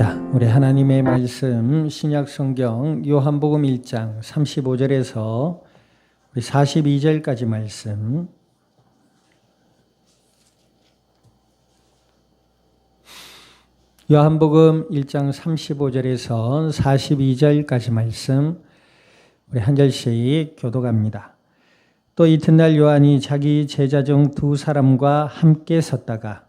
자, 우리 하나님의 말씀 신약 성경 요한복음 1장 35절에서 우리 42절까지 말씀. 요한복음 1장 35절에서 42절까지 말씀 우리 한 절씩 교독합니다. 또 이튿날 요한이 자기 제자 중 두 사람과 함께 섰다가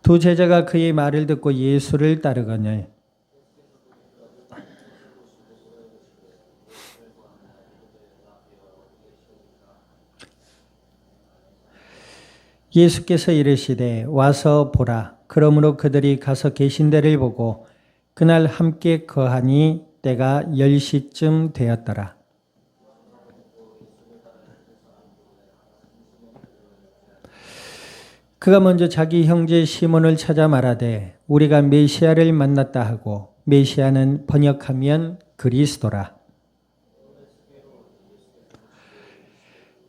두 제자가 그의 말을 듣고 예수를 따르거늘 예수께서 이르시되 와서 보라. 그러므로 그들이 가서 계신 데를 보고 그날 함께 거하니 때가 10시쯤 되었더라. 그가 먼저 자기 형제 시몬을 찾아 말하되 우리가 메시아를 만났다 하고, 메시아는 번역하면 그리스도라.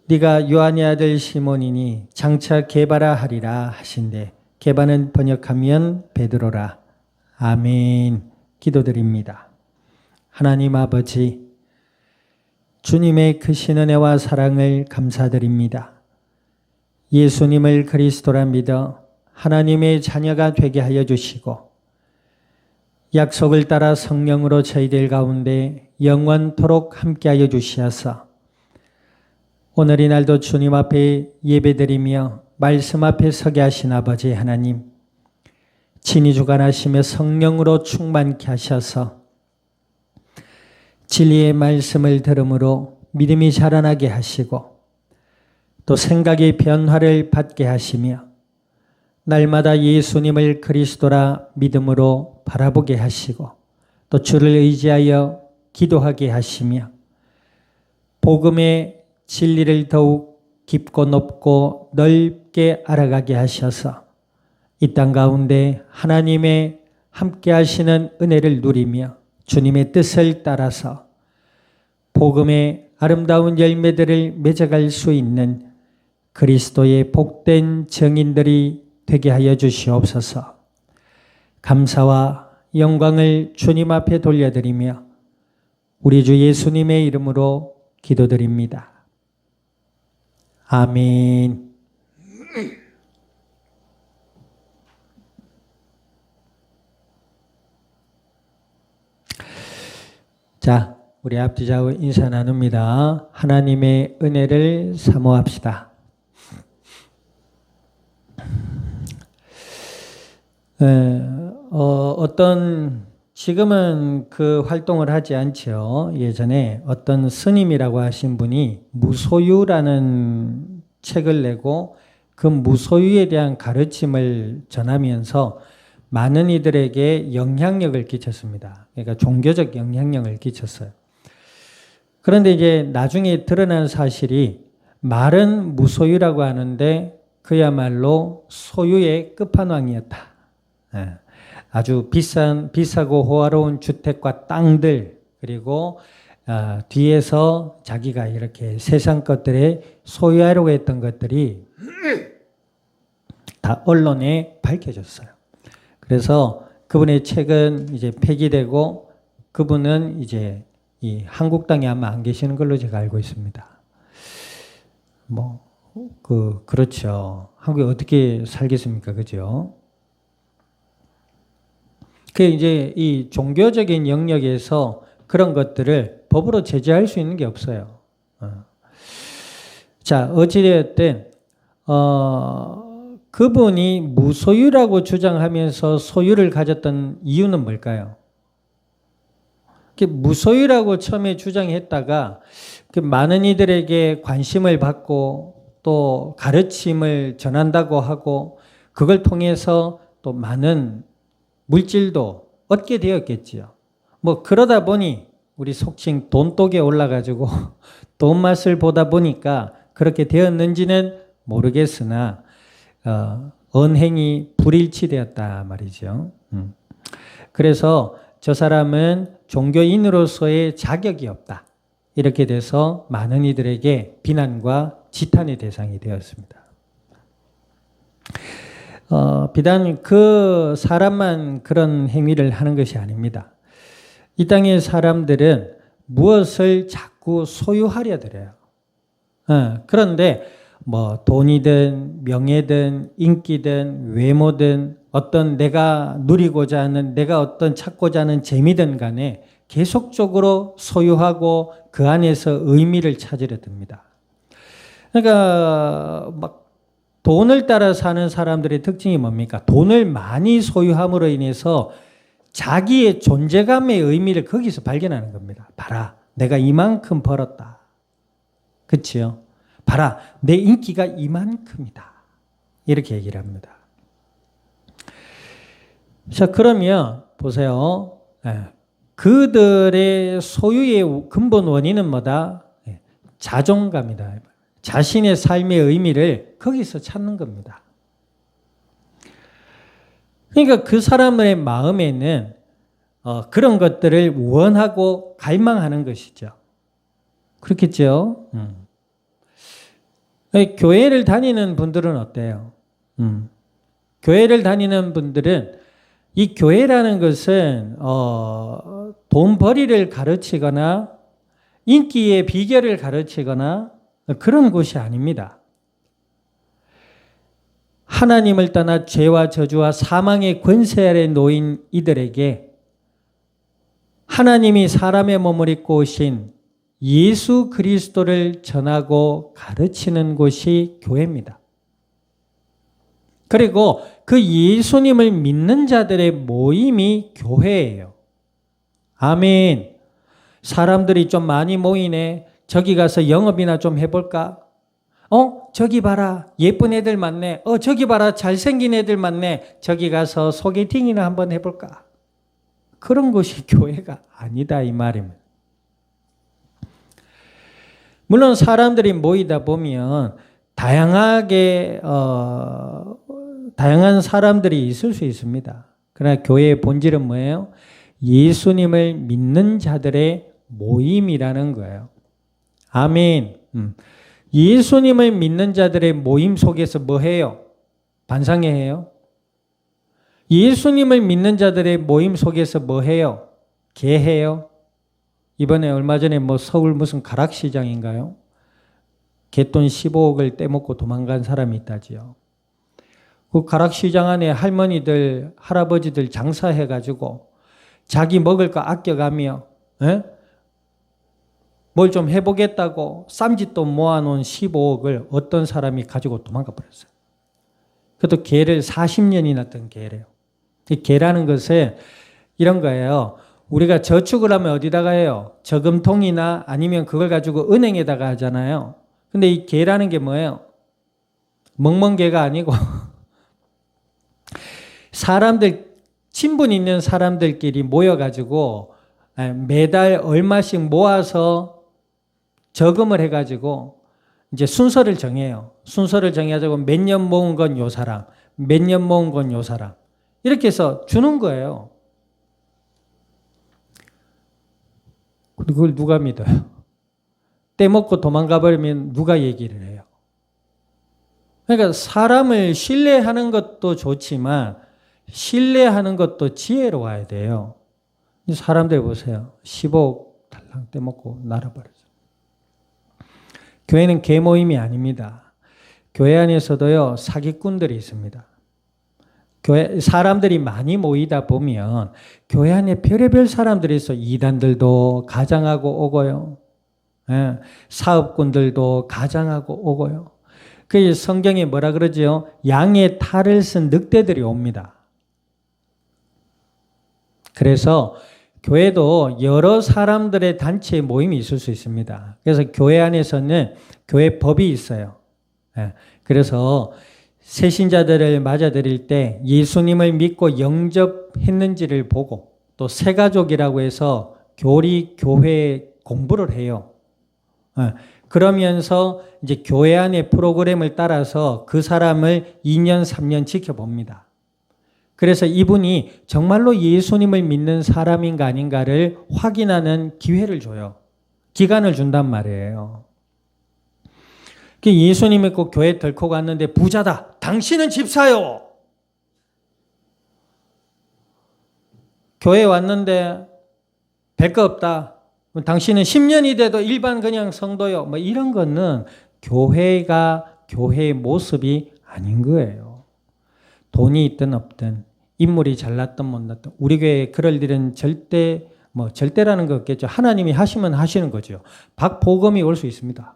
네가 요한의 아들 시몬이니 장차 게바라 하리라 하신대. 게바는 번역하면 베드로라. 아멘. 기도드립니다. 하나님 아버지, 주님의 크신 은혜와 사랑을 감사드립니다. 예수님을 그리스도라 믿어 하나님의 자녀가 되게 하여 주시고 약속을 따라 성령으로 저희들 가운데 영원토록 함께하여 주시어서 오늘 이 날도 주님 앞에 예배드리며 말씀 앞에 서게 하신 아버지 하나님, 친히 주관하시며 성령으로 충만케 하셔서 진리의 말씀을 들음으로 믿음이 자라나게 하시고 또 생각의 변화를 받게 하시며 날마다 예수님을 그리스도라 믿음으로 바라보게 하시고 또 주를 의지하여 기도하게 하시며 복음의 진리를 더욱 깊고 높고 넓게 알아가게 하셔서 이 땅 가운데 하나님의 함께 하시는 은혜를 누리며 주님의 뜻을 따라서 복음의 아름다운 열매들을 맺어갈 수 있는 그리스도의 복된 증인들이 되게 하여 주시옵소서. 감사와 영광을 주님 앞에 돌려드리며 우리 주 예수님의 이름으로 기도드립니다. 아멘. 자, 우리 앞뒤좌우 인사 나눕니다. 하나님의 은혜를 사모합시다. 지금은 그 활동을 하지 않죠. 예전에 어떤 스님이라고 하신 분이 무소유라는 책을 내고 그 무소유에 대한 가르침을 전하면서 많은 이들에게 영향력을 끼쳤습니다. 그러니까 종교적 영향력을 끼쳤어요. 그런데 이제 나중에 드러난 사실이 말은 무소유라고 하는데 그야말로 소유의 끝판왕이었다. 아주 비싸고 호화로운 주택과 땅들, 그리고 뒤에서 자기가 이렇게 세상 것들에 소유하려고 했던 것들이 다 언론에 밝혀졌어요. 그래서 그분의 책은 이제 폐기되고 그분은 이제 이 한국당에 아마 안 계시는 걸로 제가 알고 있습니다. 그렇죠. 한국에 어떻게 살겠습니까? 그죠? 그 이제 이 종교적인 영역에서 그런 것들을 법으로 제재할 수 있는 게 없어요. 자, 어찌되었든, 그분이 무소유라고 주장하면서 소유를 가졌던 이유는 뭘까요? 무소유라고 처음에 주장했다가 많은 이들에게 관심을 받고 또 가르침을 전한다고 하고 그걸 통해서 또 많은 물질도 얻게 되었겠지요. 그러다 보니 우리 속칭 돈독에 올라가지고 돈 맛을 보다 보니까 그렇게 되었는지는 모르겠으나 언행이 불일치되었다 말이죠. 그래서 저 사람은 종교인으로서의 자격이 없다. 이렇게 돼서 많은 이들에게 비난과 지탄의 대상이 되었습니다. 비단 그 사람만 그런 행위를 하는 것이 아닙니다. 이 땅의 사람들은 무엇을 자꾸 소유하려 들어요. 그런데 뭐 돈이든 명예든 인기든 외모든 어떤 내가 누리고자 하는 내가 어떤 찾고자 하는 재미든 간에 계속적으로 소유하고 그 안에서 의미를 찾으려 듭니다. 그러니까 막 돈을 따라 사는 사람들의 특징이 뭡니까? 돈을 많이 소유함으로 인해서 자기의 존재감의 의미를 거기서 발견하는 겁니다. 봐라, 내가 이만큼 벌었다. 그치요? 봐라, 내 인기가 이만큼이다. 이렇게 얘기를 합니다. 자, 그러면 보세요. 그들의 소유의 근본 원인은 뭐다? 자존감이다. 자신의 삶의 의미를 거기서 찾는 겁니다. 그러니까 그 사람의 마음에는 그런 것들을 원하고 갈망하는 것이죠. 그렇겠죠? 교회를 다니는 분들은 어때요? 교회를 다니는 분들은 이 교회라는 것은 돈벌이를 가르치거나 인기의 비결을 가르치거나 그런 곳이 아닙니다. 하나님을 떠나 죄와 저주와 사망의 권세 아래 놓인 이들에게 하나님이 사람의 몸을 입고 오신 예수 그리스도를 전하고 가르치는 곳이 교회입니다. 그리고 그 예수님을 믿는 자들의 모임이 교회예요. 아멘. 사람들이 좀 많이 모이네. 저기 가서 영업이나 좀 해볼까? 저기 봐라. 예쁜 애들 많네. 저기 봐라. 잘생긴 애들 많네. 저기 가서 소개팅이나 한번 해볼까? 그런 것이 교회가 아니다 이 말입니다. 물론 사람들이 모이다 보면 다양한 사람들이 있을 수 있습니다. 그러나 교회의 본질은 뭐예요? 예수님을 믿는 자들의 모임이라는 거예요. 아멘. 예수님을 믿는 자들의 모임 속에서 뭐 해요? 반상회해요? 예수님을 믿는 자들의 모임 속에서 뭐 해요? 개해요? 이번에 얼마 전에 서울 무슨 가락시장인가요? 갯돈 15억을 떼먹고 도망간 사람이 있다지요. 그 가락시장 안에 할머니들, 할아버지들 장사해가지고 자기 먹을 거 아껴가며 뭘 좀 해보겠다고 쌈짓돈 모아놓은 15억을 어떤 사람이 가지고 도망가 버렸어요. 그것도 개를 40년이나 뜬 개래요. 이 개라는 것은 이런 거예요. 우리가 저축을 하면 어디다가 해요? 저금통이나 아니면 그걸 가지고 은행에다가 하잖아요. 근데 이 개라는 게 뭐예요? 멍멍개가 아니고 사람들, 친분 있는 사람들끼리 모여가지고 매달 얼마씩 모아서 저금을 해가지고 이제 순서를 정해요. 순서를 정해가지고 몇 년 모은 건 요 사람, 몇 년 모은 건 요 사람. 이렇게 해서 주는 거예요. 그걸 누가 믿어요? 떼먹고 도망가 버리면 누가 얘기를 해요? 그러니까 사람을 신뢰하는 것도 좋지만 신뢰하는 것도 지혜로워야 돼요. 사람들 보세요. 15억 달랑 떼먹고 날아버렸어요. 교회는 개모임이 아닙니다. 교회 안에서도요, 사기꾼들이 있습니다. 교회 사람들이 많이 모이다 보면 교회 안에 별의별 사람들이 있어. 이단들도 가장하고 오고요. 사업꾼들도 가장하고 오고요. 그 성경에 뭐라 그러죠? 양의 탈을 쓴 늑대들이 옵니다. 그래서 교회도 여러 사람들의 단체 모임이 있을 수 있습니다. 그래서 교회 안에서는 교회 법이 있어요. 그래서 새신자들을 맞아들일 때 예수님을 믿고 영접했는지를 보고 또 새가족이라고 해서 교회 공부를 해요. 그러면서 이제 교회 안의 프로그램을 따라서 그 사람을 2년, 3년 지켜봅니다. 그래서 이분이 정말로 예수님을 믿는 사람인가 아닌가를 확인하는 기회를 줘요. 기간을 준단 말이에요. 예수님 믿고 교회 덜컥 왔는데 부자다. 당신은 집사요. 교회 왔는데 뵐 거 없다. 당신은 10년이 돼도 일반 그냥 성도요. 뭐 이런 거는 교회의 모습이 아닌 거예요. 돈이 있든 없든 인물이 잘났든 못났든 우리 교회에 그럴 일은 절대라는 거 없겠죠. 하나님이 하시면 하시는 거죠. 박보검이 올 수 있습니다.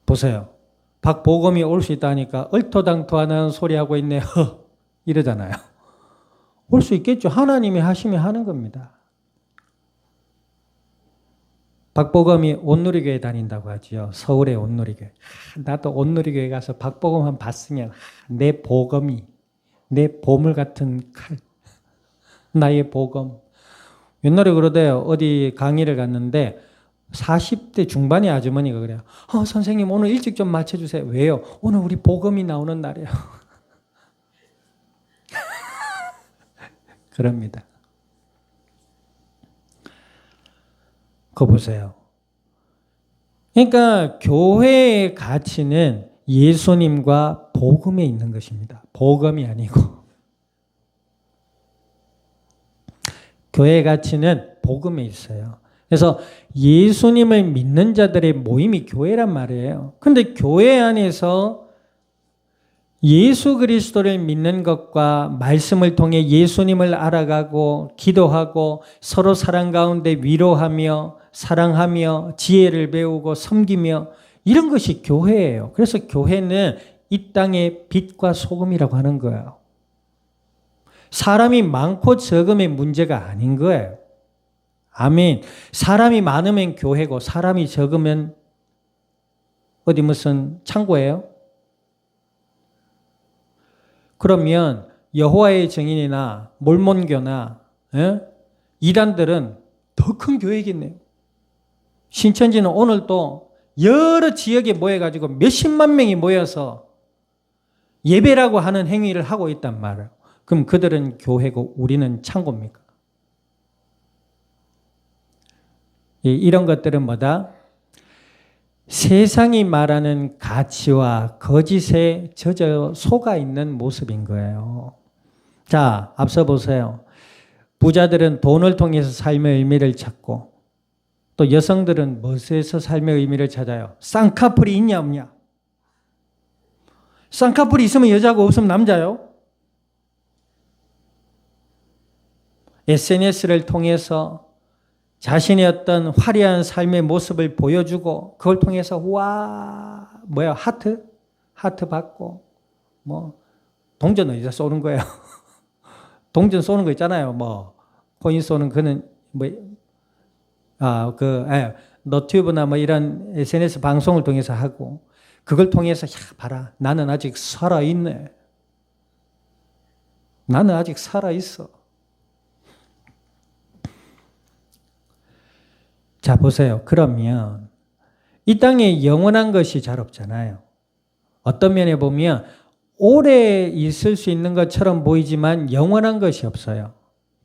보세요. 박보검이 올 수 있다니까 얼토당토하는 소리하고 있네. 이러잖아요. 올 수 있겠죠. 하나님이 하시면 하는 겁니다. 박보검이 온누리교회 다닌다고 하죠. 서울의 온누리교회. 나도 온누리교회 가서 박보검만 봤으면 내 보검이, 내 보물 같은 칼, 나의 보검. 옛날에 그러대요. 어디 강의를 갔는데 40대 중반의 아주머니가 그래요. 선생님 오늘 일찍 좀 맞춰주세요. 왜요? 오늘 우리 보검이 나오는 날이에요. 그럽니다. 그거 보세요. 그러니까 교회의 가치는 예수님과 복음에 있는 것입니다. 복음이 아니고. 교회의 가치는 복음에 있어요. 그래서 예수님을 믿는 자들의 모임이 교회란 말이에요. 그런데 교회 안에서 예수 그리스도를 믿는 것과 말씀을 통해 예수님을 알아가고 기도하고 서로 사랑 가운데 위로하며 사랑하며 지혜를 배우고 섬기며 이런 것이 교회예요. 그래서 교회는 이 땅의 빛과 소금이라고 하는 거예요. 사람이 많고 적음의 문제가 아닌 거예요. 아멘. 사람이 많으면 교회고 사람이 적으면 어디 무슨 창고예요? 그러면 여호와의 증인이나 몰몬교나 이단들은 더 큰 교회겠네요. 신천지는 오늘 또 여러 지역에 모여가지고 몇십만 명이 모여서 예배라고 하는 행위를 하고 있단 말이에요. 그럼 그들은 교회고 우리는 창고입니까? 이런 것들은 뭐다? 세상이 말하는 가치와 거짓에 젖어 속아 있는 모습인 거예요. 자, 앞서 보세요. 부자들은 돈을 통해서 삶의 의미를 찾고 또 여성들은 무엇에서 삶의 의미를 찾아요? 쌍꺼풀이 있냐 없냐? 쌍꺼풀이 있으면 여자고 없으면 남자요? SNS를 통해서 자신의 어떤 화려한 삶의 모습을 보여주고 그걸 통해서 하트 받고 동전 어디서 쏘는 거예요? 동전 쏘는 거 있잖아요. 코인 쏘는 그는 너튜브나 이런 SNS 방송을 통해서 하고 그걸 통해서 봐라 나는 아직 살아있네. 나는 아직 살아있어. 자, 보세요. 그러면 이 땅에 영원한 것이 잘 없잖아요. 어떤 면에 보면 오래 있을 수 있는 것처럼 보이지만 영원한 것이 없어요.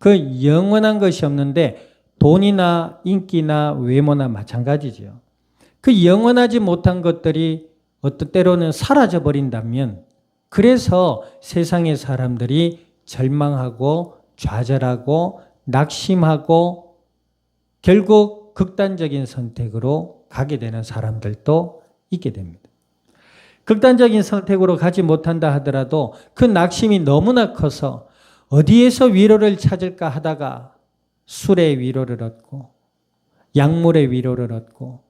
그 영원한 것이 없는데 돈이나 인기나 외모나 마찬가지죠. 그 영원하지 못한 것들이 어떤 때로는 사라져 버린다면 그래서 세상의 사람들이 절망하고 좌절하고 낙심하고 결국 극단적인 선택으로 가게 되는 사람들도 있게 됩니다. 극단적인 선택으로 가지 못한다 하더라도 그 낙심이 너무나 커서 어디에서 위로를 찾을까 하다가 술의 위로를 얻고 약물의 위로를 얻고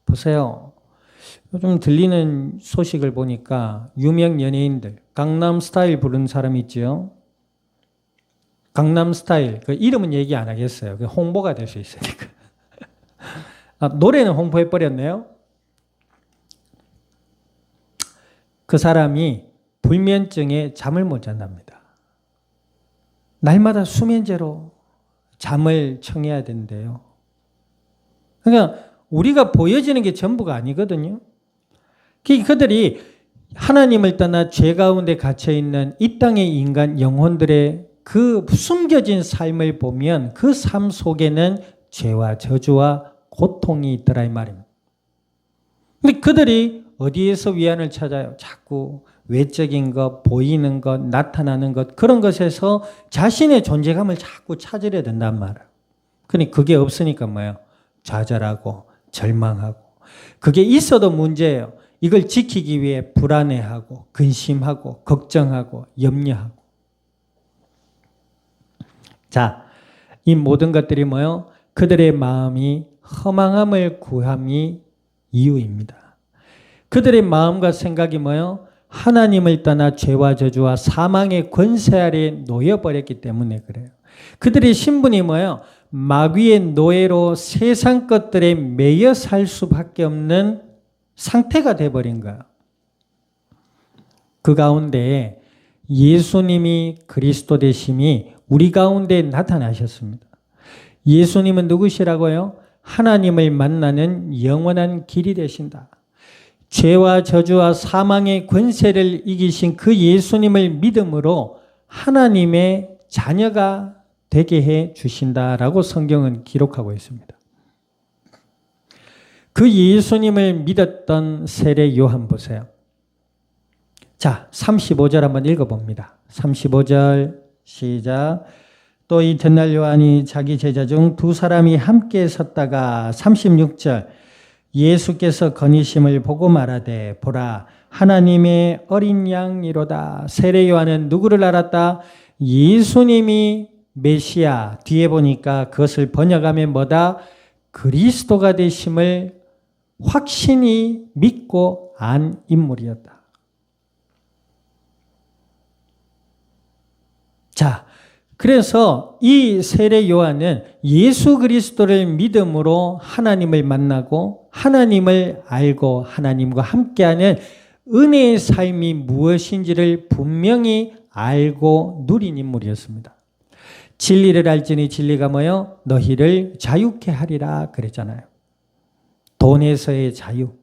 보세요. 요즘 들리는 소식을 보니까 유명 연예인들 강남스타일 부른 사람 있죠. 강남스타일 그 이름은 얘기 안 하겠어요. 그 홍보가 될 수 있으니까. 노래는 홍보해버렸네요. 그 사람이 불면증에 잠을 못 잔답니다. 날마다 수면제로 잠을 청해야 된대요. 그러니까 우리가 보여지는 게 전부가 아니거든요. 그들이 하나님을 떠나 죄 가운데 갇혀있는 이 땅의 인간 영혼들의 그 숨겨진 삶을 보면 그 삶 속에는 죄와 저주와 고통이 있더라 이 말입니다. 근데 그들이 어디에서 위안을 찾아요? 자꾸 외적인 것, 보이는 것, 나타나는 것, 그런 것에서 자신의 존재감을 자꾸 찾으려 든단 말이에요. 그러니 그게 없으니까 뭐예요? 좌절하고 절망하고. 그게 있어도 문제예요. 이걸 지키기 위해 불안해하고 근심하고 걱정하고 염려하고. 자, 이 모든 것들이 뭐예요? 그들의 마음이 허망함을 구함이 이유입니다. 그들의 마음과 생각이 뭐예요? 하나님을 떠나 죄와 저주와 사망의 권세 아래에 놓여버렸기 때문에 그래요. 그들의 신분이 뭐예요? 마귀의 노예로 세상 것들에 매여 살 수밖에 없는 상태가 돼버린 거예요. 그 가운데 예수님이 그리스도 되심이 우리 가운데 나타나셨습니다. 예수님은 누구시라고요? 하나님을 만나는 영원한 길이 되신다. 죄와 저주와 사망의 권세를 이기신 그 예수님을 믿음으로 하나님의 자녀가 되게 해 주신다라고 성경은 기록하고 있습니다. 그 예수님을 믿었던 세례 요한 보세요. 자, 35절 한번 읽어봅니다. 35절 시작. 또 이튿날 요한이 자기 제자 중 두 사람이 함께 섰다가 36절 예수께서 거니심을 보고 말하되 보라 하나님의 어린 양이로다. 세례 요한은 누구를 알았다? 예수님이 메시아. 뒤에 보니까 그것을 번역하면 뭐다? 그리스도가 되심을 확신히 믿고 안 인물이었다. 자, 그래서 이 세례 요한은 예수 그리스도를 믿음으로 하나님을 만나고 하나님을 알고 하나님과 함께하는 은혜의 삶이 무엇인지를 분명히 알고 누린 인물이었습니다. 진리를 알지니 진리가 뭐요? 너희를 자유케 하리라 그랬잖아요. 돈에서의 자유.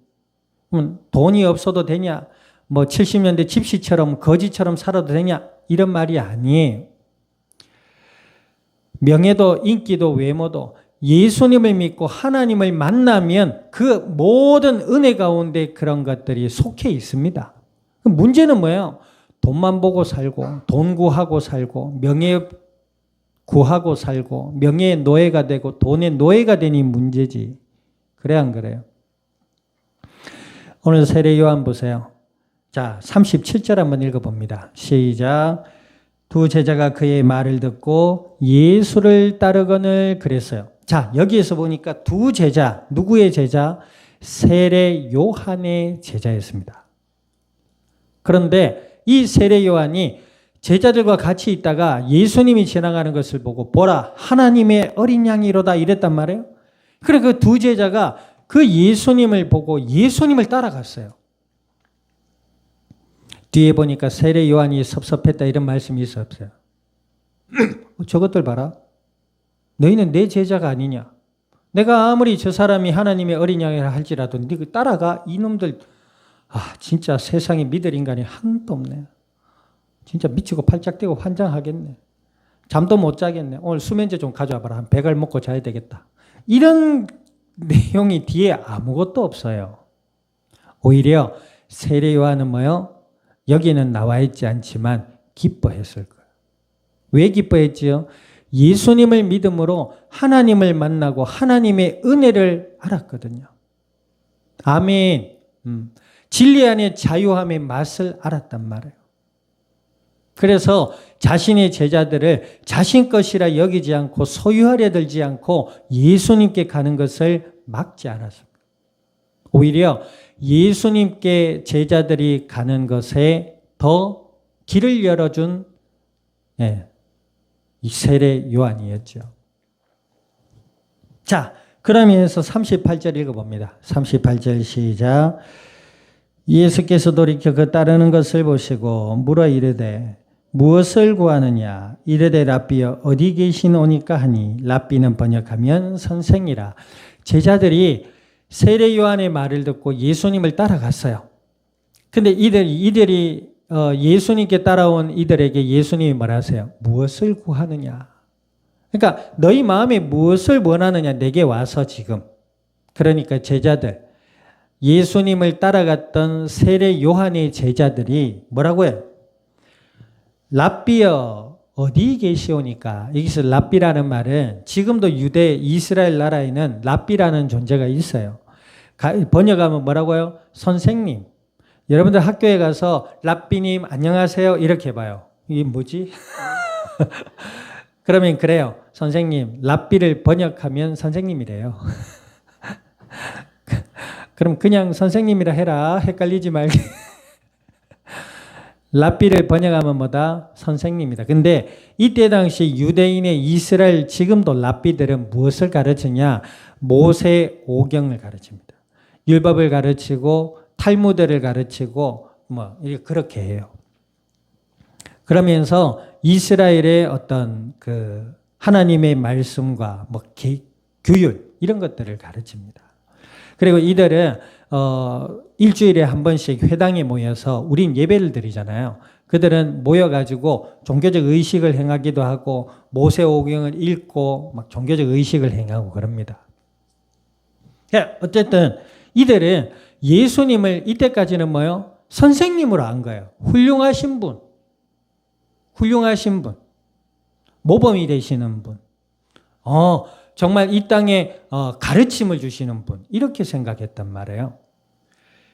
돈이 없어도 되냐? 뭐 70년대 집시처럼 거지처럼 살아도 되냐? 이런 말이 아니에요. 명예도 인기도 외모도 예수님을 믿고 하나님을 만나면 그 모든 은혜 가운데 그런 것들이 속해 있습니다. 문제는 뭐예요? 돈만 보고 살고 돈 구하고 살고 명예 구하고 살고 명예의 노예가 되고 돈의 노예가 되니 문제지. 그래 안 그래요? 오늘 세례 요한 보세요. 자, 37절 한번 읽어봅니다. 시작. 두 제자가 그의 말을 듣고 예수를 따르거늘 그랬어요. 자, 여기에서 보니까 두 제자, 누구의 제자? 세례 요한의 제자였습니다. 그런데 이 세례 요한이 제자들과 같이 있다가 예수님이 지나가는 것을 보고 보라 하나님의 어린 양이로다 이랬단 말이에요. 그래 그 두 제자가 그 예수님을 보고 예수님을 따라갔어요. 뒤에 보니까 세례 요한이 섭섭했다 이런 말씀이 있어 없어요? 저것들 봐라. 너희는 내 제자가 아니냐. 내가 아무리 저 사람이 하나님의 어린 양이라 할지라도 네가 따라가. 이놈들 진짜 세상에 믿을 인간이 하나도 없네. 진짜 미치고 팔짝 뛰고 환장하겠네. 잠도 못 자겠네. 오늘 수면제 좀 가져와 봐라. 한 100알 먹고 자야 되겠다. 이런 내용이 뒤에 아무것도 없어요. 오히려 세례 요한은 뭐요? 여기는 나와 있지 않지만 기뻐했을 거예요. 왜 기뻐했지요? 예수님을 믿음으로 하나님을 만나고 하나님의 은혜를 알았거든요. 아멘. 진리 안에 자유함의 맛을 알았단 말이에요. 그래서 자신의 제자들을 자신 것이라 여기지 않고 소유하려 들지 않고 예수님께 가는 것을 막지 않았습니다. 오히려 예수님께 제자들이 가는 것에 더 길을 열어준 이 세례 요한이었죠. 자, 그러면서 38절 읽어봅니다. 38절 시작. 예수께서 돌이켜 그 따르는 것을 보시고 물어 이르되 무엇을 구하느냐? 이르되 랍비여 어디 계시노니까 하니 랍비는 번역하면 선생이라. 제자들이 세례 요한의 말을 듣고 예수님을 따라갔어요. 근데 이들이 예수님께 따라온 이들에게 예수님이 뭐라 하세요? 무엇을 구하느냐? 그러니까 너희 마음에 무엇을 원하느냐? 내게 와서 지금. 그러니까 제자들 예수님을 따라갔던 세례 요한의 제자들이 뭐라고 해요? 랍비여 어디 계시오니까. 여기서 랍비라는 말은 지금도 유대 이스라엘 나라에는 랍비라는 존재가 있어요. 번역하면 뭐라고요? 선생님. 여러분들 학교에 가서 랍비님 안녕하세요 이렇게 봐요. 이게 뭐지? 그러면 그래요. 선생님, 랍비를 번역하면 선생님이래요. 그럼 그냥 선생님이라 해라. 헷갈리지 말게. 랍비를 번역하면 뭐다? 선생님이다. 근데 이때 당시 유대인의 이스라엘 지금도 랍비들은 무엇을 가르치냐? 모세 오경을 가르칩니다. 율법을 가르치고 탈무드를 가르치고 그렇게 해요. 그러면서 이스라엘의 어떤 그 하나님의 말씀과 규율 이런 것들을 가르칩니다. 그리고 이들은 일주일에 한 번씩 회당에 모여서 우린 예배를 드리잖아요. 그들은 모여가지고 종교적 의식을 행하기도 하고 모세오경을 읽고 막 종교적 의식을 행하고 그럽니다. 어쨌든 이들은 예수님을 이때까지는 뭐요? 선생님으로 안 거예요. 훌륭하신 분. 모범이 되시는 분. 정말 이 땅에 가르침을 주시는 분. 이렇게 생각했단 말이에요.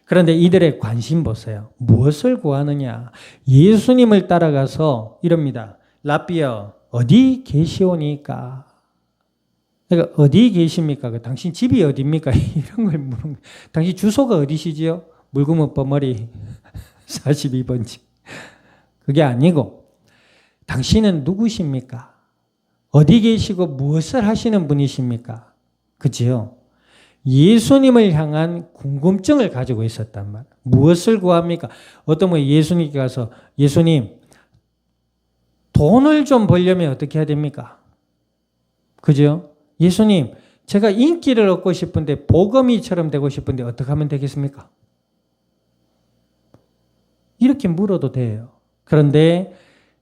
그런데 이들의 관심 보세요. 무엇을 구하느냐? 예수님을 따라가서 이럽니다. 랍비여 어디 계시오니까? 그러니까 어디 계십니까? 당신 집이 어디입니까? 이런 걸 물은 거예요. 당신 주소가 어디시지요? 물구멍 뻔머리 42번지. 그게 아니고 당신은 누구십니까? 어디 계시고 무엇을 하시는 분이십니까? 그치요? 예수님을 향한 궁금증을 가지고 있었단 말이에요. 무엇을 구합니까? 어떤 분이 예수님께 가서 예수님 돈을 좀 벌려면 어떻게 해야 됩니까? 그죠? 예수님 제가 인기를 얻고 싶은데 보검이처럼 되고 싶은데 어떻게 하면 되겠습니까? 이렇게 물어도 돼요. 그런데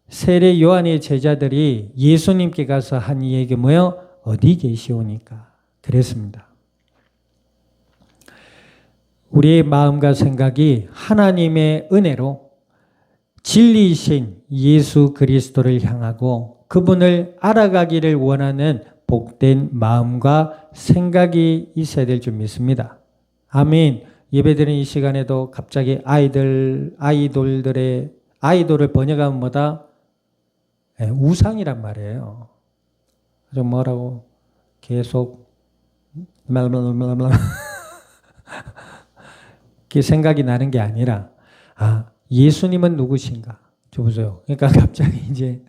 세례 요한의 제자들이 예수님께 가서 한 얘기 뭐예요? 어디 계시오니까. 그랬습니다. 우리의 마음과 생각이 하나님의 은혜로 진리이신 예수 그리스도를 향하고 그분을 알아가기를 원하는 복된 마음과 생각이 있어야 될 줄 믿습니다. 아멘. 예배드리는 이 시간에도 갑자기 아이돌을 번역하면 뭐다? 우상이란 말이에요. 좀 뭐라고 계속 그 생각이 나는 게 아니라 예수님은 누구신가? 보세요. 그러니까 갑자기 이제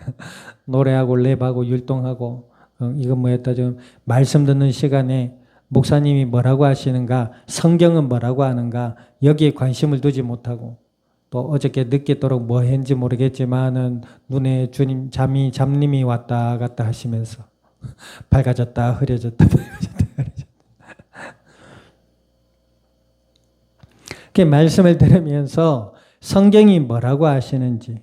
노래하고 랩하고 율동하고 이건 뭐였다 좀 말씀 듣는 시간에 목사님이 뭐라고 하시는가? 성경은 뭐라고 하는가? 여기에 관심을 두지 못하고 또 어저께 늦게도록 뭐 했는지 모르겠지만은 눈에 주님 잡님이 왔다 갔다 하시면서 밝아졌다 흐려졌다. 이렇게 말씀을 들으면서 성경이 뭐라고 하시는지,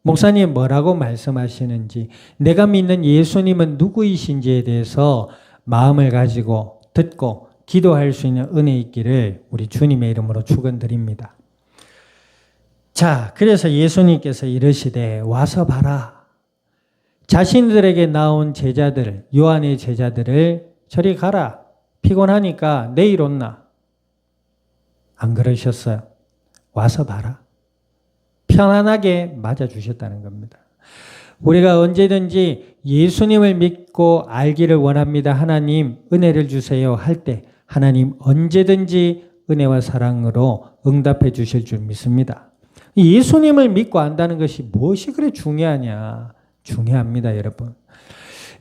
목사님 뭐라고 말씀하시는지, 내가 믿는 예수님은 누구이신지에 대해서 마음을 가지고 듣고 기도할 수 있는 은혜 있기를 우리 주님의 이름으로 축원드립니다. 자, 그래서 예수님께서 이르시되 와서 봐라. 자신들에게 나온 제자들, 요한의 제자들을 저리 가라. 피곤하니까 내일 온나. 안 그러셨어요. 와서 봐라. 편안하게 맞아주셨다는 겁니다. 우리가 언제든지 예수님을 믿고 알기를 원합니다. 하나님 은혜를 주세요 할 때 하나님 언제든지 은혜와 사랑으로 응답해 주실 줄 믿습니다. 예수님을 믿고 안다는 것이 무엇이 그래 중요하냐? 중요합니다, 여러분.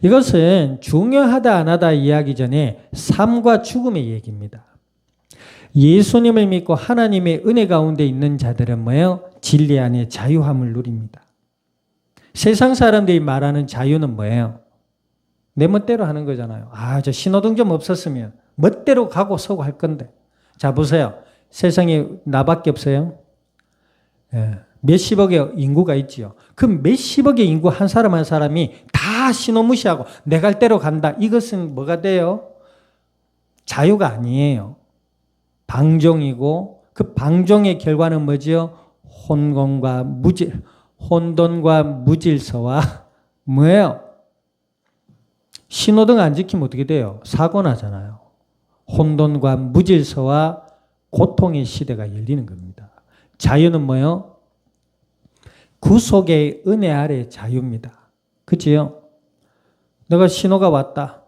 이것은 중요하다 안 하다 이야기 전에 삶과 죽음의 얘기입니다. 예수님을 믿고 하나님의 은혜 가운데 있는 자들은 뭐예요? 진리 안에 자유함을 누립니다. 세상 사람들이 말하는 자유는 뭐예요? 내 멋대로 하는 거잖아요. 저 신호등 좀 없었으면 멋대로 가고 서고 할 건데. 자, 보세요. 세상에 나밖에 없어요. 몇십억의 인구가 있지요. 그 몇십억의 인구 한 사람 한 사람이 다 신호 무시하고 내 갈 대로 간다. 이것은 뭐가 돼요? 자유가 아니에요. 방종이고 그 방종의 결과는 뭐지요? 혼돈과 무질서와 뭐예요? 신호등 안 지키면 어떻게 돼요? 사고 나잖아요. 혼돈과 무질서와 고통의 시대가 열리는 겁니다. 자유는 뭐예요? 구속의 은혜 아래 자유입니다. 그치요? 내가 신호가 왔다.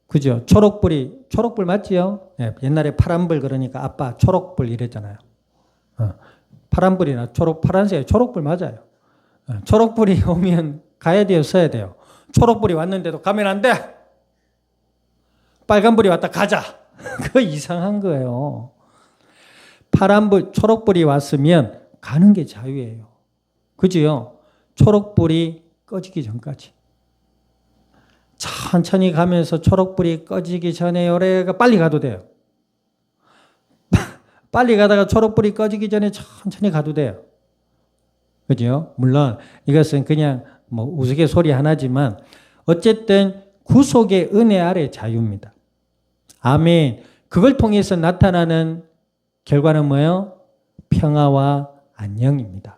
그죠? 초록불 맞지요? 네, 옛날에 파란불 그러니까 아빠 초록불 이랬잖아요. 파란불이나 파란색 초록불 맞아요. 초록불이 오면 가야 돼요, 써야 돼요. 초록불이 왔는데도 가면 안 돼. 빨간불이 왔다 가자. 그거 이상한 거예요. 초록불이 왔으면 가는 게 자유예요. 그지요? 초록불이 꺼지기 전까지. 천천히 가면서 초록불이 꺼지기 전에 요래가 빨리 가도 돼요. 빨리 가다가 초록불이 꺼지기 전에 천천히 가도 돼요. 그죠? 물론 이것은 그냥 뭐 우스갯소리 하나지만 어쨌든 구속의 은혜 아래 자유입니다. 아멘. 그걸 통해서 나타나는 결과는 뭐예요? 평화와 안녕입니다.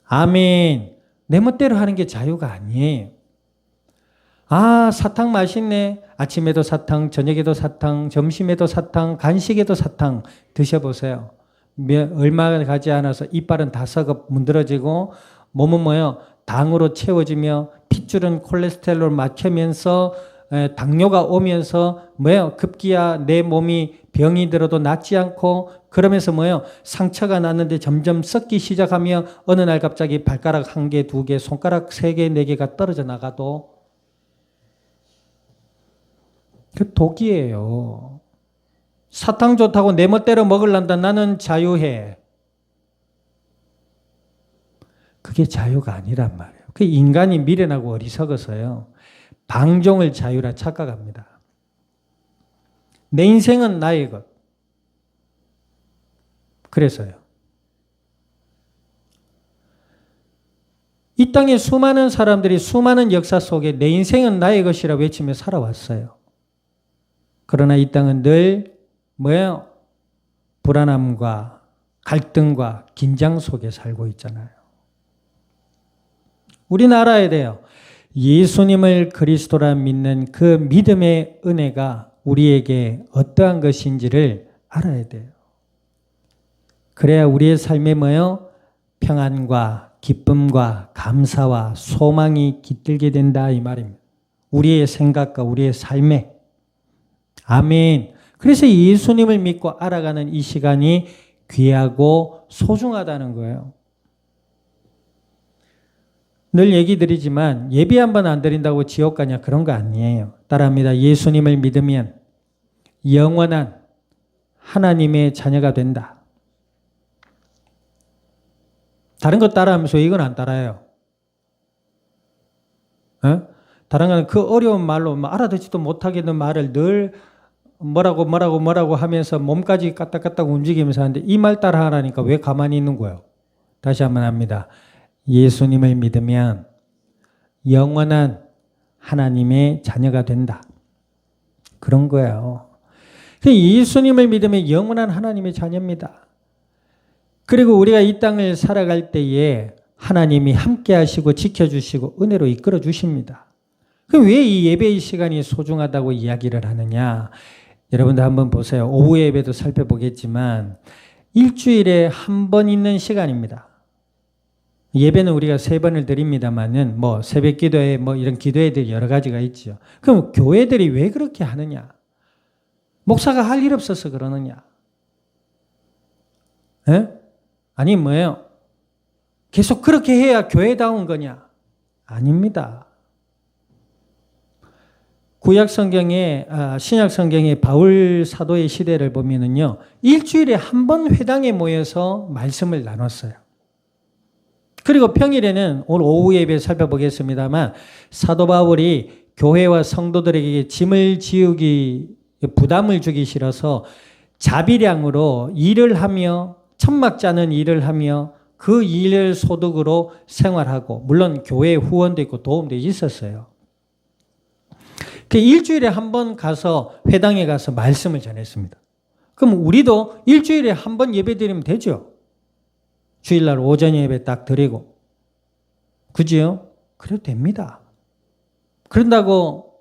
아멘. 내 멋대로 하는 게 자유가 아니에요. 아, 사탕 맛있네. 아침에도 사탕, 저녁에도 사탕, 점심에도 사탕, 간식에도 사탕 드셔보세요. 얼마 가지 않아서 이빨은 다 썩어 문드러지고 몸은 뭐예요? 당으로 채워지며 핏줄은 콜레스테롤을 막히면서 당뇨가 오면서 뭐예요? 급기야 내 몸이 병이 들어도 낫지 않고 그러면서 뭐예요? 상처가 났는데 점점 썩기 시작하며 어느 날 갑자기 발가락 1개, 2개, 손가락 3개, 4개가 떨어져 나가도 그 독이에요. 사탕 좋다고 내 멋대로 먹으란다. 나는 자유해. 그게 자유가 아니란 말이에요. 그 인간이 미련하고 어리석어서요. 방종을 자유라 착각합니다. 내 인생은 나의 것. 그래서요. 이 땅에 수많은 사람들이 수많은 역사 속에 내 인생은 나의 것이라 외치며 살아왔어요. 그러나 이 땅은 늘 뭐예요? 불안함과 갈등과 긴장 속에 살고 있잖아요. 우리는 알아야 돼요. 예수님을 그리스도라 믿는 그 믿음의 은혜가 우리에게 어떠한 것인지를 알아야 돼요. 그래야 우리의 삶에 뭐예요? 평안과 기쁨과 감사와 소망이 깃들게 된다 이 말입니다. 우리의 생각과 우리의 삶에. 아멘. 그래서 예수님을 믿고 알아가는 이 시간이 귀하고 소중하다는 거예요. 늘 얘기 드리지만 예배 한 번 안 드린다고 지옥 가냐 그런 거 아니에요. 따라합니다. 예수님을 믿으면 영원한 하나님의 자녀가 된다. 다른 거 따라하면서 이건 안 따라해요. 다른 거는 그 어려운 말로 알아듣지도 못하겠는 말을 늘 뭐라고 하면서 몸까지 까딱까딱 움직이면서 하는데 이 말 따라 하라니까 왜 가만히 있는 거예요? 다시 한번 합니다. 예수님을 믿으면 영원한 하나님의 자녀가 된다. 그런 거예요. 예수님을 믿으면 영원한 하나님의 자녀입니다. 그리고 우리가 이 땅을 살아갈 때에 하나님이 함께 하시고 지켜주시고 은혜로 이끌어 주십니다. 그럼 왜 이 예배의 시간이 소중하다고 이야기를 하느냐? 여러분들 한번 보세요. 오후 예배도 살펴보겠지만 일주일에 한 번 있는 시간입니다. 예배는 우리가 3번을 드립니다만은 새벽 기도회 이런 기도회들이 여러 가지가 있죠. 그럼 교회들이 왜 그렇게 하느냐? 목사가 할 일 없어서 그러느냐? 아니 뭐예요? 계속 그렇게 해야 교회다운 거냐? 아닙니다. 구약 성경에 신약 성경의 바울 사도의 시대를 보면은요. 일주일에 한 번 회당에 모여서 말씀을 나눴어요. 그리고 평일에는 오늘 오후 예배 살펴보겠습니다만 사도 바울이 교회와 성도들에게 짐을 지우기 부담을 주기 싫어서 자비량으로 일을 하며 천막 짜는 일을 하며 그 일을 소득으로 생활하고 물론 교회 후원도 있고 도움도 있었어요. 그 일주일에 한 번 가서 회당에 가서 말씀을 전했습니다. 그럼 우리도 일주일에 한 번 예배 드리면 되죠. 주일날 오전 예배 딱 드리고. 그지요? 그래도 됩니다. 그런다고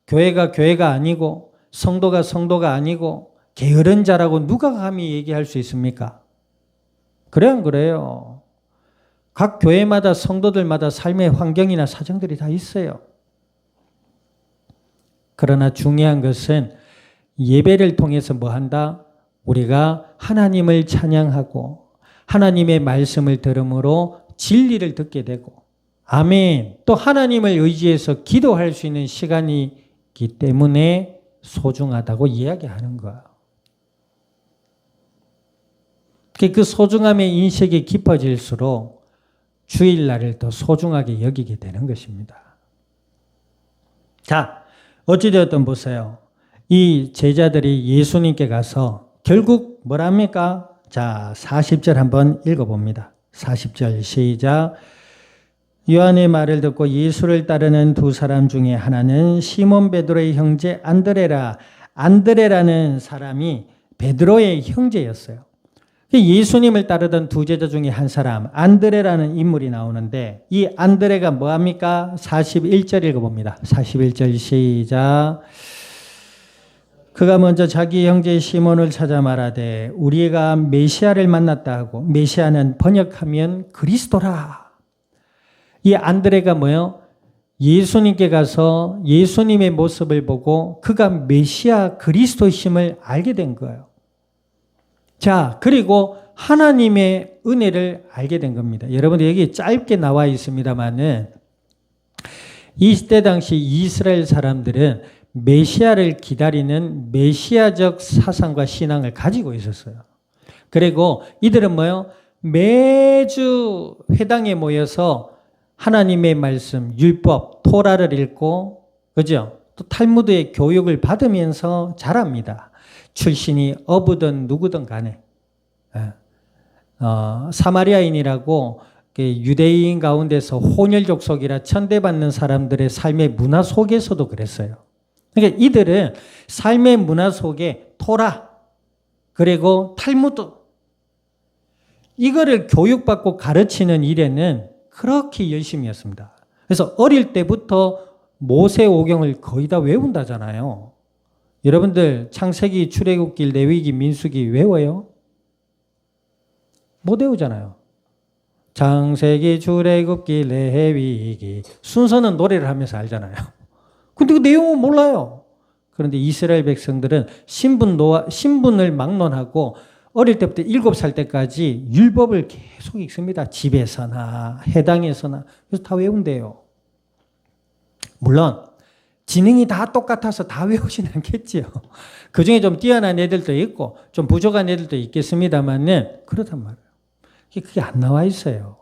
교회가 아니고 성도가 아니고 게으른 자라고 누가 감히 얘기할 수 있습니까? 그래 안 그래요? 각 교회마다 성도들마다 삶의 환경이나 사정들이 다 있어요. 그러나 중요한 것은 예배를 통해서 뭐 한다? 우리가 하나님을 찬양하고 하나님의 말씀을 들음으로 진리를 듣게 되고 아멘. 또 하나님을 의지해서 기도할 수 있는 시간이기 때문에 소중하다고 이야기하는 거야. 그 소중함의 인식이 깊어질수록 주일날을 더 소중하게 여기게 되는 것입니다. 자, 어찌되었든 보세요. 이 제자들이 예수님께 가서 결국 뭐랍니까? 자, 40절 한번 읽어봅니다. 40절 시작. 요한의 말을 듣고 예수를 따르는 두 사람 중에 하나는 시몬 베드로의 형제 안드레라. 안드레라는 사람이 베드로의 형제였어요. 예수님을 따르던 두 제자 중에 한 사람 안드레라는 인물이 나오는데 이 안드레가 뭐합니까? 41절 읽어봅니다. 41절 시작. 그가 먼저 자기 형제 시몬을 찾아 말하되 우리가 메시아를 만났다 하고 메시아는 번역하면 그리스도라. 이 안드레가 뭐예요? 예수님께 가서 예수님의 모습을 보고 그가 메시아 그리스도심을 알게 된 거예요. 자, 그리고 하나님의 은혜를 알게 된 겁니다. 여러분 여기 짧게 나와 있습니다만은 이때 당시 이스라엘 사람들은 메시아를 기다리는 메시아적 사상과 신앙을 가지고 있었어요. 그리고 이들은 뭐예요? 매주 회당에 모여서 하나님의 말씀, 율법, 토라를 읽고, 그죠? 또 탈무드의 교육을 받으면서 자랍니다. 출신이 어부든 누구든 간에. 사마리아인이라고 유대인 가운데서 혼혈 족속이라 천대받는 사람들의 삶의 문화 속에서도 그랬어요. 그러니까 이들은 삶의 문화 속에 토라, 그리고 탈무드, 이거를 교육받고 가르치는 일에는 그렇게 열심히 했습니다. 그래서 어릴 때부터 모세오경을 거의 다 외운다잖아요. 여러분들 창세기, 출애굽기, 레위기, 민수기 외워요? 못 외우잖아요. 창세기, 출애굽기, 레위기 순서는 노래를 하면서 알잖아요. 근데 그 내용은 몰라요. 그런데 이스라엘 백성들은 신분을 막론하고 어릴 때부터 7살 때까지 율법을 계속 읽습니다. 집에서나 해당에서나. 그래서 다 외운대요. 물론 지능이 다 똑같아서 다 외우진 않겠지요. 그중에 좀 뛰어난 애들도 있고 좀 부족한 애들도 있겠습니다만은 그렇단 말이에요. 그게 안 나와 있어요.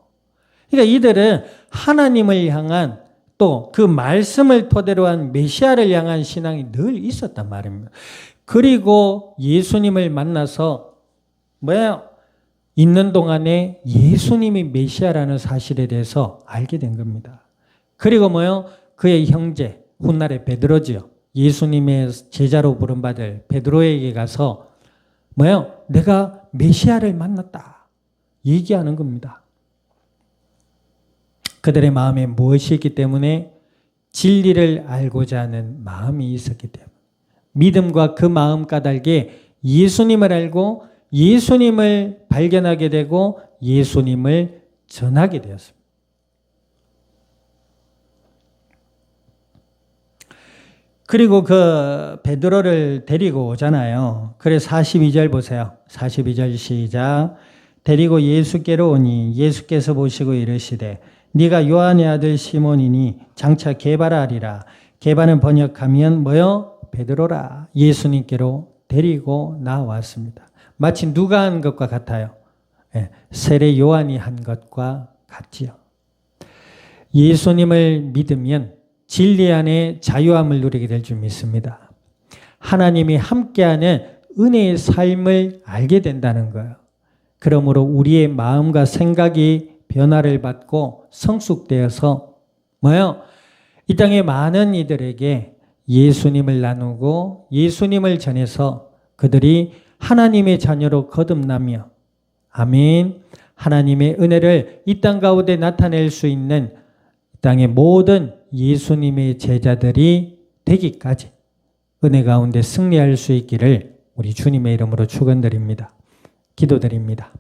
그러니까 이들은 하나님을 향한 또 그 말씀을 토대로 한 메시아를 향한 신앙이 늘 있었단 말입니다. 그리고 예수님을 만나서 뭐예요? 있는 동안에 예수님이 메시아라는 사실에 대해서 알게 된 겁니다. 그리고 뭐예요? 그의 형제, 훗날의 베드로지요. 예수님의 제자로 부름받을 베드로에게 가서 뭐예요? 내가 메시아를 만났다. 얘기하는 겁니다. 그들의 마음에 무엇이 있기 때문에? 진리를 알고자 하는 마음이 있었기 때문에. 믿음과 그 마음 까닭에 예수님을 알고 예수님을 발견하게 되고 예수님을 전하게 되었습니다. 그리고 그 베드로를 데리고 오잖아요. 그래 42절 보세요. 42절 시작. 데리고 예수께로 오니 예수께서 보시고 이르시되 네가 요한의 아들 시몬이니 장차 게바라 하리라. 게바는 번역하면 뭐요? 베드로라. 예수님께로 데리고 나왔습니다. 마치 누가 한 것과 같아요? 세례 요한이 한 것과 같지요. 예수님을 믿으면 진리 안에 자유함을 누리게 될 줄 믿습니다. 하나님이 함께하는 은혜의 삶을 알게 된다는 거예요. 그러므로 우리의 마음과 생각이 변화를 받고 성숙되어서 뭐요? 이 땅의 많은 이들에게 예수님을 나누고 예수님을 전해서 그들이 하나님의 자녀로 거듭나며 아멘. 하나님의 은혜를 이 땅 가운데 나타낼 수 있는 땅의 모든 예수님의 제자들이 되기까지 은혜 가운데 승리할 수 있기를 우리 주님의 이름으로 축원드립니다. 기도드립니다.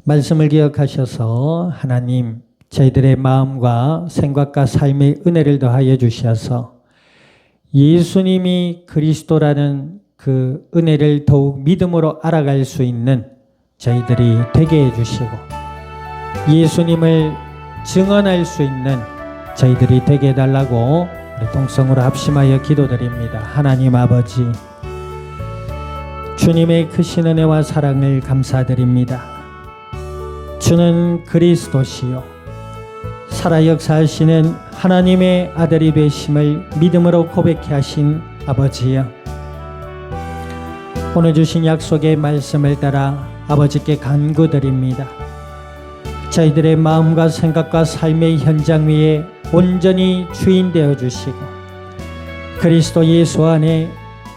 말씀을 기억하셔서 하나님 저희들의 마음과 생각과 삶의 은혜를 더하여 주셔서 예수님이 그리스도라는 그 은혜를 더욱 믿음으로 알아갈 수 있는 저희들이 되게 해주시고 예수님을 증언할 수 있는 저희들이 되게 해달라고 우리 동성으로 합심하여 기도드립니다. 하나님 아버지, 주님의 크신 은혜와 사랑을 감사드립니다. 주는 그리스도시요 살아 역사하시는 하나님의 아들이 되심을 믿음으로 고백해 하신 아버지여, 오늘 주신 약속의 말씀을 따라 아버지께 간구드립니다. 저희들의 마음과 생각과 삶의 현장 위에 온전히 주인 되어 주시고 그리스도 예수 안에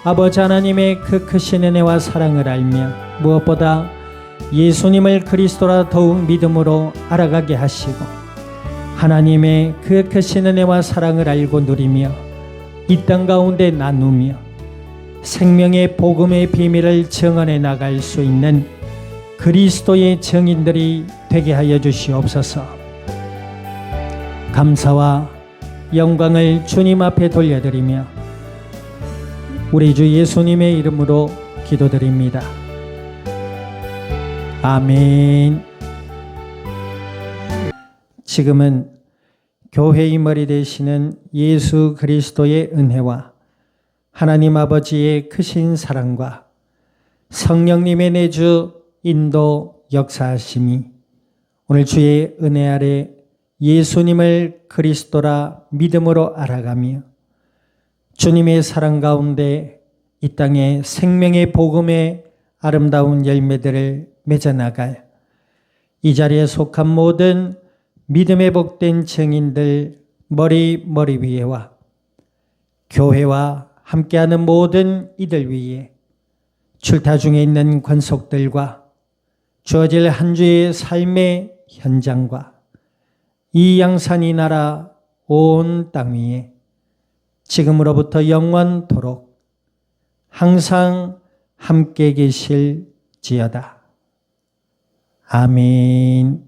아버지 하나님의 그 크신 은혜와 사랑을 알며 무엇보다 예수님을 그리스도라 더욱 믿음으로 알아가게 하시고 하나님의 그 크신 은혜와 사랑을 알고 누리며 이 땅 가운데 나누며 생명의 복음의 비밀을 증언해 나갈 수 있는 그리스도의 증인들이 되게 하여 주시옵소서. 감사와 영광을 주님 앞에 돌려드리며 우리 주 예수님의 이름으로 기도드립니다. 아멘. 지금은 교회의 머리 되시는 예수 그리스도의 은혜와 하나님 아버지의 크신 사랑과 성령님의 내주 인도 역사하심이 오늘 주의 은혜 아래 예수님을 그리스도라 믿음으로 알아가며 주님의 사랑 가운데 이 땅에 생명의 복음의 아름다운 열매들을 맺어나갈 이 자리에 속한 모든 믿음의 복된 증인들 머리 위에와 교회와 함께하는 모든 이들 위에 출타 중에 있는 권속들과 주어질 한 주의 삶의 현장과 이 양산이 나라 온 땅 위에 지금으로부터 영원토록 항상 함께 계실지어다. 아멘.